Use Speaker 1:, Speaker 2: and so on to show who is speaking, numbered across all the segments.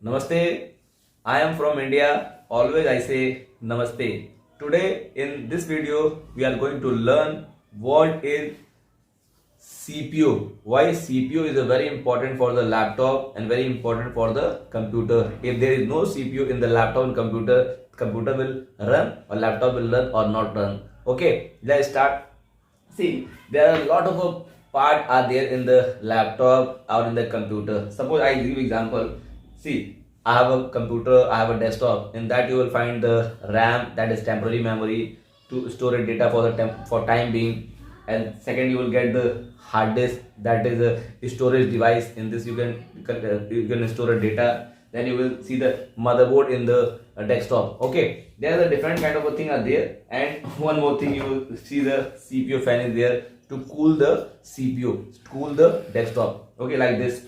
Speaker 1: Namaste. I am from India. Always I say Namaste. Today in this video we are going to learn what is CPU. Why CPU is a very important for the laptop and very important for the computer. If there is no CPU in the laptop and computer will run or laptop will run or not run. Okay, let's start. See, there are a lot of part are there in the laptop or in the computer. Suppose I give example. See, I have a computer, I have a desktop. In that you will find the RAM, that is temporary memory to store data for the for time being. And second, you will get the hard disk, that is a storage device. In this you can store data. Then you will see the motherboard in the desktop. Okay, there are the different kind of a thing are there. And one more thing, you will see the CPU fan is there to cool the CPU, cool the desktop. Okay, like this.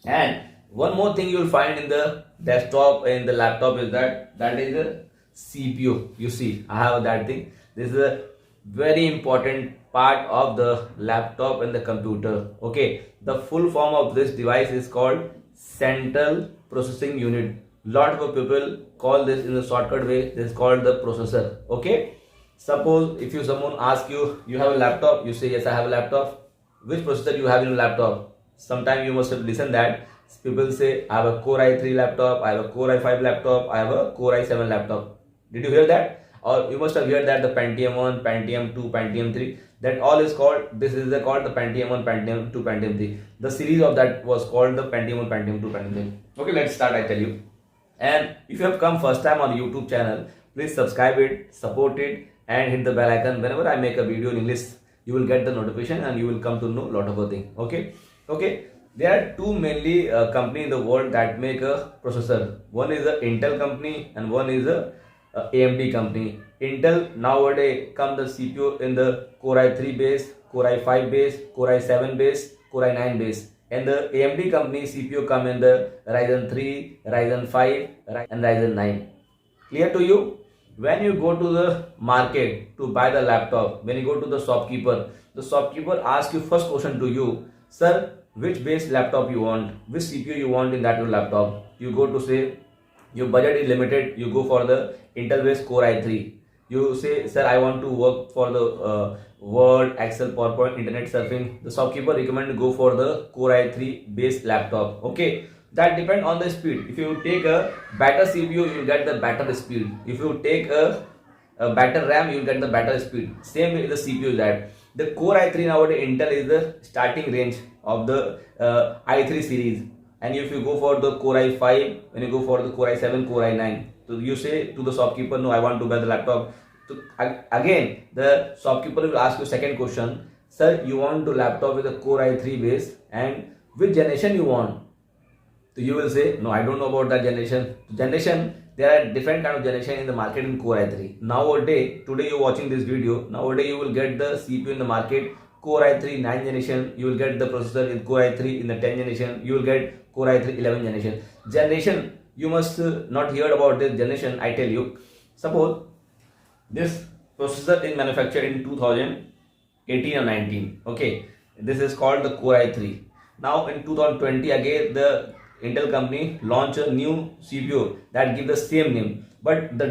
Speaker 1: And one more thing you will find in the desktop, in the laptop, is that is a CPU. You see, I have that thing. This is a very important part of the laptop and the computer. Okay, the full form of this device is called central processing unit. Lot of people call this in a shortcut way. This is called the processor. Okay, suppose if someone asks you, you have a laptop, you say yes, I have a laptop. Which processor you have in a laptop? Sometime you must have listened that people say I have a Core i3 laptop, I have a Core i5 laptop, I have a Core i7 laptop. Did you hear that? Or you must have heard that the Pentium 1, Pentium 2, Pentium 3, that all is called, this is called the Pentium 1, Pentium 2, Pentium 3. The series of that was called the Pentium 1, Pentium 2, Pentium 3. Okay, let's start, I tell you. And if you have come first time on the YouTube channel, please subscribe it, support it, and hit the bell icon. Whenever I make a video in English, you will get the notification and you will come to know a lot of things. Okay. There are two mainly company in the world that make a processor. One is the Intel company and one is the AMD company. Intel nowadays come the CPU in the Core i3 base, Core i5 base, Core i7 base, Core i9 base. And the AMD company CPU come in the Ryzen 3, Ryzen 5 and Ryzen 9. Clear to you? When you go to the market to buy the laptop, when you go to the shopkeeper asks you first question to you, sir, which base laptop you want, which CPU you want in that your laptop. You go to say your budget is limited, you go for the Intel based Core i3. You say, sir, I want to work for the Word, Excel, PowerPoint, internet surfing. The shopkeeper recommend to go for the Core i3 based laptop. Okay, that depend on the speed. If you take a better CPU, you will get the better speed. If you take a better RAM, you will get the better speed. Same with the CPU that. The Core i3 nowadays Intel is the starting range of the i3 series. And if you go for the Core i5, when you go for the Core i7, Core i9, so you say to the shopkeeper, no, I want to buy the laptop. So again, the shopkeeper will ask you second question, sir, you want to laptop with a Core i3 base and which generation you want? So you will say, no, I don't know about that generation. There are different kind of generation in the market in Core i3. Nowadays, today you are watching this video, nowadays you will get the CPU in the market, Core i3 9 generation, you will get the processor in Core i3 in the 10 generation, you will get Core i3 11 generation. Generation, you must not hear about this generation, I tell you. Suppose this processor is manufactured in 2018 or 19. Okay, this is called the Core i3. Now in 2020 again the Intel company launched a new CPU that give the same name, but the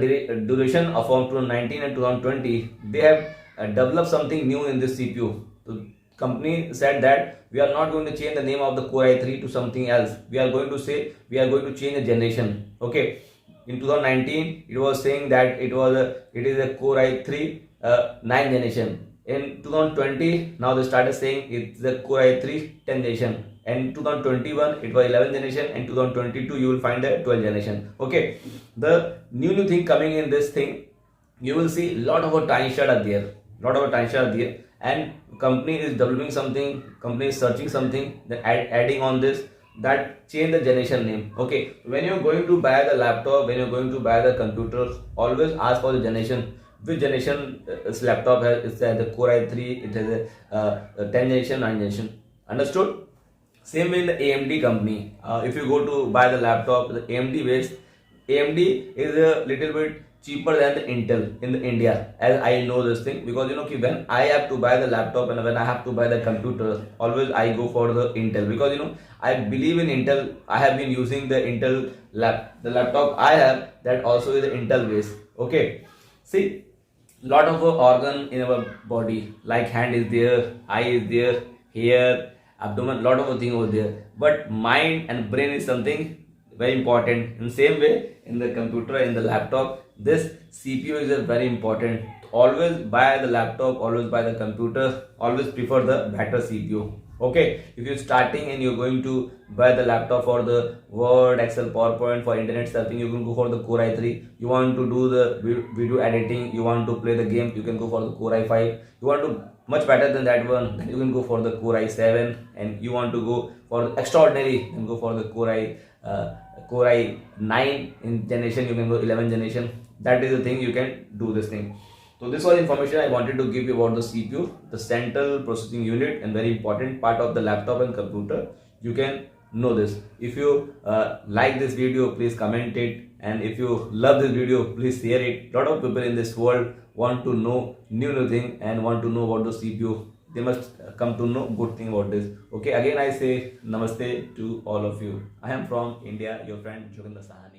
Speaker 1: duration of from 2019 and 2020 they have developed something new in this CPU. The company said that we are not going to change the name of the Core i3 to something else. We are going to say we are going to change the generation. Okay, in 2019 it was saying that it is a Core i3 9 generation. In 2020 now they started saying it's the Core i3 10 generation. And 2021 it was 11 generation, and 2022 you will find the 12 generation. Okay, the new thing coming in this thing, you will see lot of timestamp are there, and company is developing something, company is searching something, then adding on this, that change the generation name. Okay, when you're going to buy the laptop, when you're going to buy the computer, always ask for the generation. Which generation this laptop has? It's the Core i3, it has a 10 generation, 9 generation. Understood? Same in the AMD company. If you go to buy the laptop, the AMD based, AMD is a little bit cheaper than the Intel in the India, as I know this thing, because when I have to buy the laptop and when I have to buy the computer, always I go for the Intel, because I believe in Intel. I have been using the Intel the laptop I have, that also is the Intel based. Okay, see, lot of organ in our body, like hand is there, eye is there, hair, abdomen, lot of thing over there, but mind and brain is something very important. In same way, in the computer, in the laptop, this CPU is a very important. Always buy the laptop, always buy the computer, always prefer the better CPU. Okay, if you're starting and you're going to buy the laptop for the Word, Excel, PowerPoint, for internet surfing, you can go for the Core i3. You want to do the video editing, you want to play the game, you can go for the Core i5. You want to much better than that one, then you can go for the Core i7. And you want to go for the extraordinary, then go for the Core i9 in generation, you can go 11 generation. That is the thing, you can do this thing. So this was information I wanted to give you about the CPU, the central processing unit, and very important part of the laptop and computer. You can know this. If you like this video, please comment it, and if you love this video, please share it. Lot of people in this world want to know new thing and want to know about the CPU. They must come to know good thing about this. Okay, again I say namaste to all of you. I am from India, your friend Joginder Sahani.